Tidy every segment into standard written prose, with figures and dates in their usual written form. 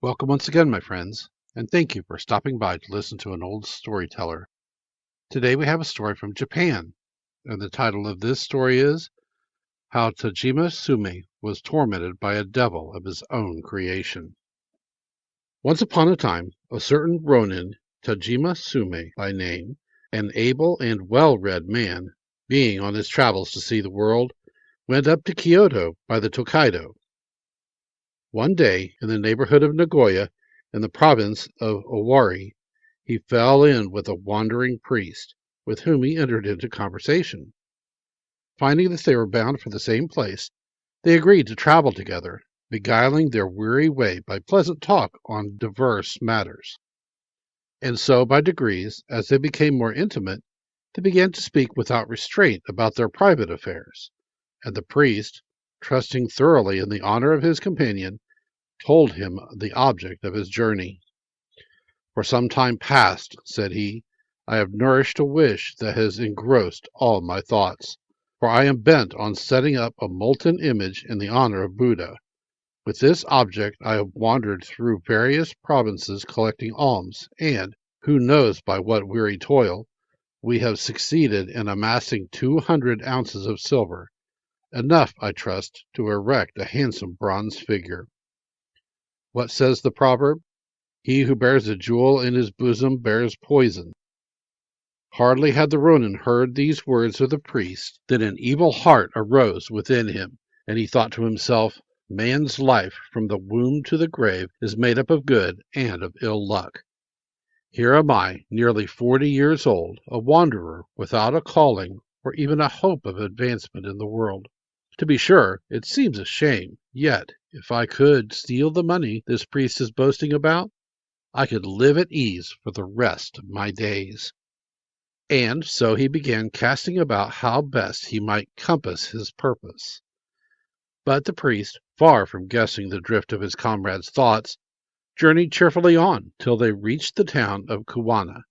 Welcome once again, my friends, and thank you for stopping by to listen to an old storyteller. Today we have a story from Japan, and the title of this story is How Tajima Shume Was Tormented by a Devil of His Own Creation. Once upon a time, a certain Ronin, Tajima Shume by name, an able and well-read man, being on his travels to see the world, went up to Kyoto by the Tokaido. One day, in the neighborhood of Nagoya, in the province of Owari, he fell in with a wandering priest, with whom he entered into conversation. Finding that they were bound for the same place, they agreed to travel together, beguiling their weary way by pleasant talk on diverse matters. And so, by degrees, as they became more intimate, they began to speak without restraint about their private affairs, and the priest, trusting thoroughly in the honor of his companion, told him the object of his journey. For some time past, said he, I have nourished a wish that has engrossed all my thoughts, for I am bent on setting up a molten image in the honor of Buddha. With this object I have wandered through various provinces collecting alms, and, who knows by what weary toil, we have succeeded in amassing 200 ounces of silver, enough, I trust, to erect a handsome bronze figure. What says the proverb? He who bears a jewel in his bosom bears poison. Hardly had the Ronin heard these words of the priest than an evil heart arose within him, and he thought to himself, man's life from the womb to the grave is made up of good and of ill luck. Here am I, nearly 40 years old, a wanderer without a calling or even a hope of advancement in the world. To be sure, it seems a shame, yet if I could steal the money this priest is boasting about, I could live at ease for the rest of my days. And so he began casting about how best he might compass his purpose. But the priest, far from guessing the drift of his comrade's thoughts, journeyed cheerfully on till they reached the town of Kuwana.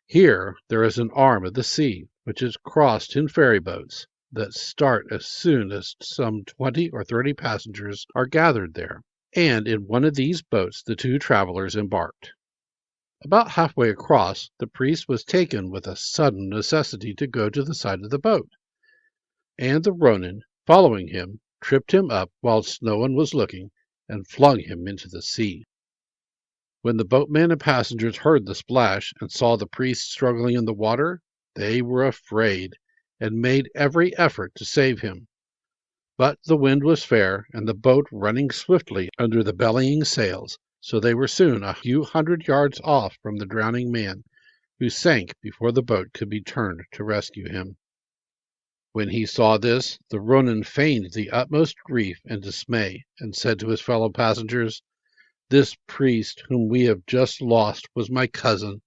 Here there is an arm of the sea which is crossed in ferry boats that start as soon as some 20 or 30 passengers are gathered there, and in one of these boats the two travelers embarked. About halfway across, the priest was taken with a sudden necessity to go to the side of the boat, and the Ronin, following him, tripped him up whilst no one was looking, and flung him into the sea. When the boatmen and passengers heard the splash and saw the priest struggling in the water, they were afraid, and made every effort to save him. But the wind was fair, and the boat running swiftly under the bellying sails, so they were soon a few hundred yards off from the drowning man, who sank before the boat could be turned to rescue him. When he saw this, the Ronin feigned the utmost grief and dismay, and said to his fellow passengers, This priest whom we have just lost was my cousin.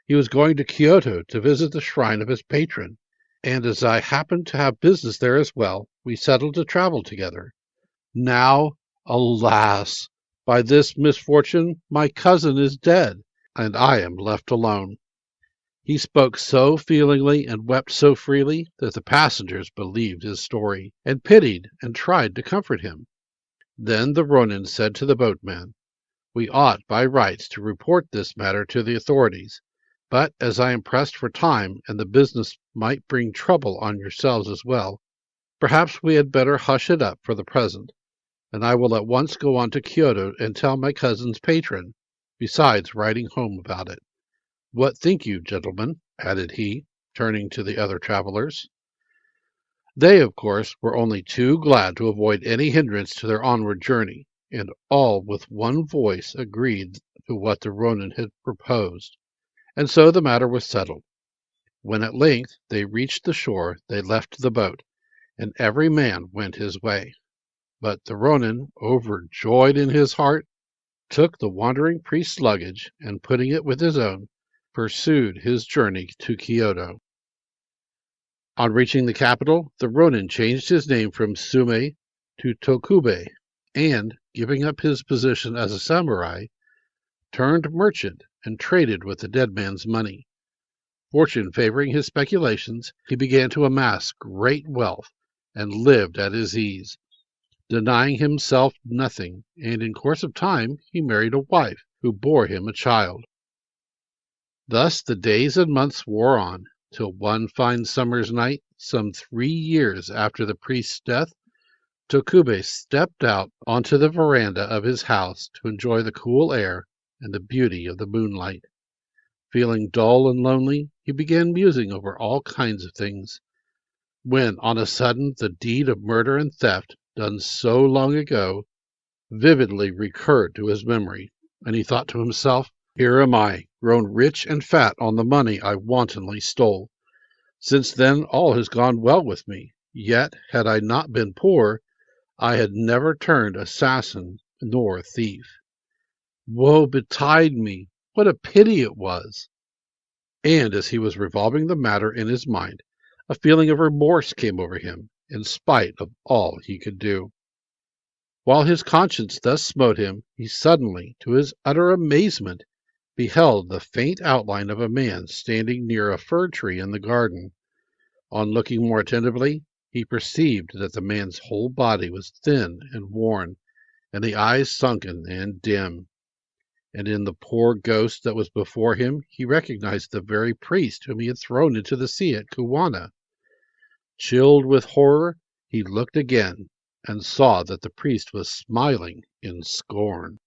He was going to Kyoto to visit the shrine of his patron, and as I happened to have business there as well, we settled to travel together. Now, alas! By this misfortune my cousin is dead, and I am left alone. He spoke so feelingly and wept so freely that the passengers believed his story, and pitied and tried to comfort him. Then the Ronin said to the boatman, We ought by rights to report this matter to the authorities, but as I am pressed for time, and the business might bring trouble on yourselves as well, perhaps we had better hush it up for the present, and I will at once go on to Kyoto and tell my cousin's patron, besides writing home about it. What think you, gentlemen? Added he, turning to the other travelers. They, of course, were only too glad to avoid any hindrance to their onward journey, and all with one voice agreed to what the Ronin had proposed, and so the matter was settled. When at length they reached the shore, they left the boat, and every man went his way. But the Ronin, overjoyed in his heart, took the wandering priest's luggage, and putting it with his own, pursued his journey to Kyoto. On reaching the capital, the Ronin changed his name from Sume to Tokube, and, giving up his position as a samurai, turned merchant and traded with the dead man's money. Fortune favoring his speculations, he began to amass great wealth and lived at his ease. denying himself nothing, and in course of time he married a wife who bore him a child. Thus the days and months wore on, till one fine summer's night, some 3 years after the priest's death, Tokube stepped out onto the veranda of his house to enjoy the cool air and the beauty of the moonlight. Feeling dull and lonely, he began musing over all kinds of things, when on a sudden the deed of murder and theft, done so long ago, vividly recurred to his memory, and he thought to himself, "Here am I, grown rich and fat on the money I wantonly stole. Since then all has gone well with me, yet had I not been poor, I had never turned assassin nor thief. Woe betide me! What a pity it was!" And as he was revolving the matter in his mind, a feeling of remorse came over him, in spite of all he could do. While his conscience thus smote him, he suddenly, to his utter amazement, beheld the faint outline of a man standing near a fir tree in the garden. On looking more attentively, he perceived that the man's whole body was thin and worn, and the eyes sunken and dim. And in the poor ghost that was before him, he recognized the very priest whom he had thrown into the sea at Kuwana. Chilled with horror, he looked again, and saw that the priest was smiling in scorn.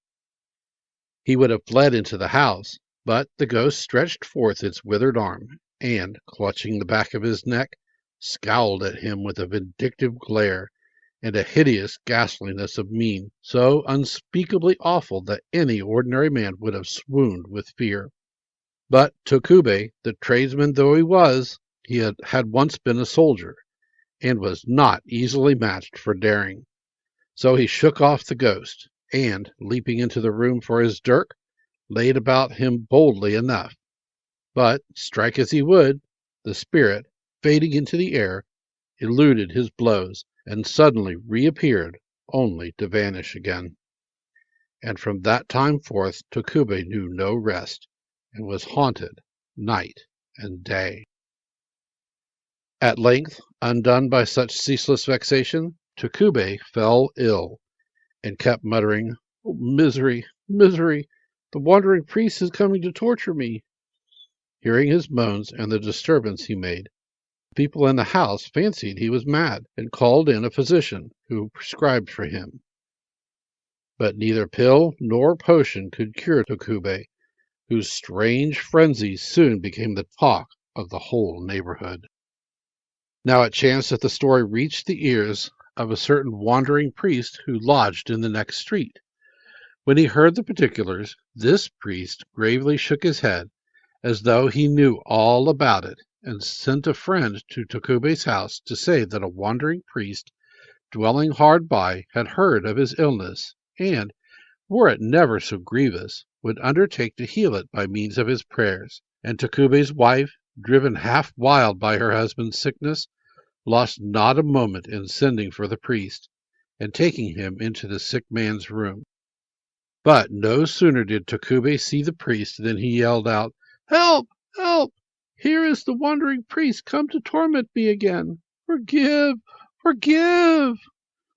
He would have fled into the house, but the ghost stretched forth its withered arm, and, clutching the back of his neck, scowled at him with a vindictive glare, and a hideous ghastliness of mien, so unspeakably awful that any ordinary man would have swooned with fear. But Tokube, the tradesman though he had once been a soldier, and was not easily matched for daring. So he shook off the ghost, and, leaping into the room for his dirk, laid about him boldly enough. But, strike as he would, the spirit, fading into the air, eluded his blows, and suddenly reappeared, only to vanish again. And from that time forth Tokube knew no rest, and was haunted night and day. At length, undone by such ceaseless vexation, Tokube fell ill, and kept muttering, "Oh, misery, misery! The wandering priest is coming to torture me." Hearing his moans and the disturbance he made, people in the house fancied he was mad, and called in a physician, who prescribed for him. But neither pill nor potion could cure Tokube, whose strange frenzy soon became the talk of the whole neighborhood. Now it chanced that the story reached the ears of a certain wandering priest who lodged in the next street. When he heard the particulars, this priest gravely shook his head, as though he knew all about it, and sent a friend to Tokube's house to say that a wandering priest dwelling hard by had heard of his illness, and, were it never so grievous, would undertake to heal it by means of his prayers. And Tokube's wife, driven half wild by her husband's sickness, lost not a moment in sending for the priest, and taking him into the sick man's room. But no sooner did Tokube see the priest than he yelled out, "Help! Help! Here is the wandering priest come to torment me again. Forgive! Forgive!"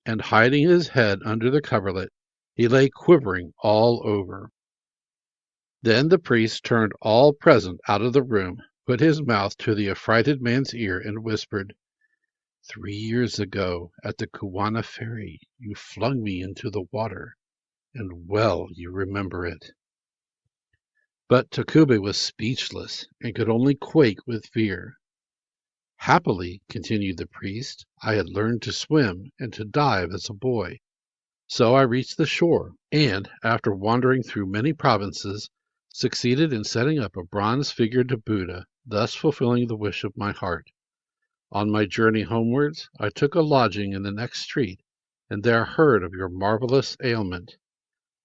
And hiding his head under the coverlet, he lay quivering all over. Then the priest turned all present out of the room, put his mouth to the affrighted man's ear, and whispered, "3 years ago, at the Kuwana ferry, you flung me into the water, and well you remember it." But Tokube was speechless, and could only quake with fear. "Happily," continued the priest, "I had learned to swim and to dive as a boy. So I reached the shore, and, after wandering through many provinces, succeeded in setting up a bronze-figured Buddha, thus fulfilling the wish of my heart. On my journey homewards, I took a lodging in the next street, and there heard of your marvelous ailment.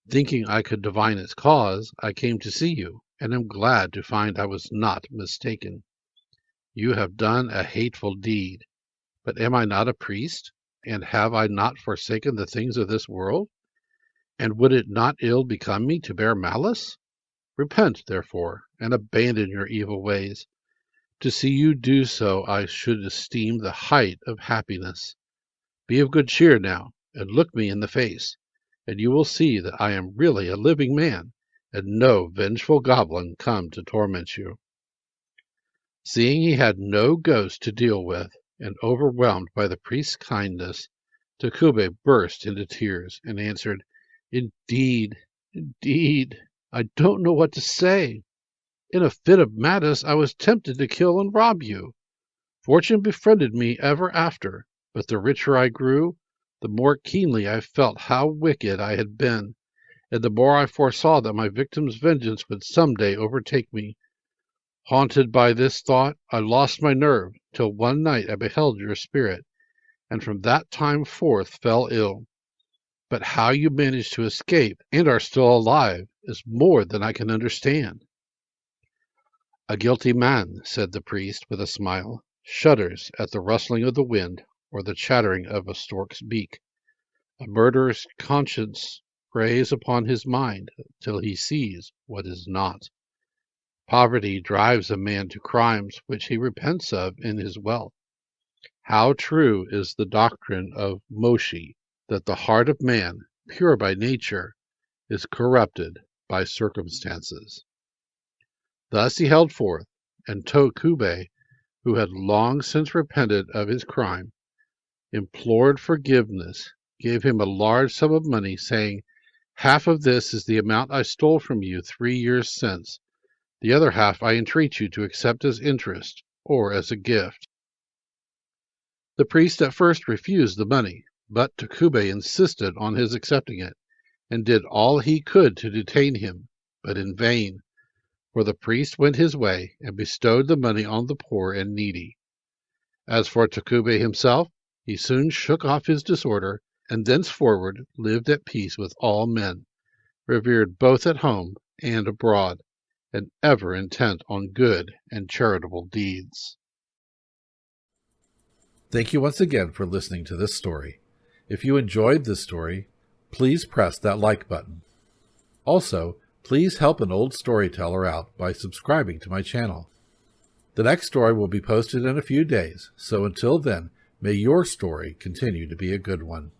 Thinking I could divine its cause, I came to see you, and am glad to find I was not mistaken. You have done a hateful deed, but am I not a priest, and have I not forsaken the things of this world? And would it not ill become me to bear malice? Repent, therefore, and abandon your evil ways. To see you do so I should esteem the height of happiness. Be of good cheer now, and look me in the face, and you will see that I am really a living man, and no vengeful goblin come to torment you." Seeing he had no ghost to deal with, and overwhelmed by the priest's kindness, Takube burst into tears and answered, "Indeed, indeed, I don't know what to say. In a fit of madness I was tempted to kill and rob you. Fortune befriended me ever after, but the richer I grew, the more keenly I felt how wicked I had been, and the more I foresaw that my victim's vengeance would some day overtake me. Haunted by this thought, I lost my nerve, till one night I beheld your spirit, and from that time forth fell ill. But how you managed to escape and are still alive is more than I can understand." "A guilty man," said the priest with a smile, "shudders at the rustling of the wind or the chattering of a stork's beak. A murderer's conscience preys upon his mind till he sees what is not. Poverty drives a man to crimes which he repents of in his wealth. How true is the doctrine of Moshi, that the heart of man, pure by nature, is corrupted by circumstances." Thus he held forth, and Tokube, who had long since repented of his crime, implored forgiveness, gave him a large sum of money, saying, "Half of this is the amount I stole from you 3 years since. The other half I entreat you to accept as interest, or as a gift." The priest at first refused the money, but Takube insisted on his accepting it, and did all he could to detain him, but in vain, for the priest went his way and bestowed the money on the poor and needy. As for Takube himself, he soon shook off his disorder, and thenceforward lived at peace with all men, revered both at home and abroad, and ever intent on good and charitable deeds. Thank you once again for listening to this story. If you enjoyed this story, please press that like button. Also, please help an old storyteller out by subscribing to my channel. The next story will be posted in a few days, so until then, may your story continue to be a good one.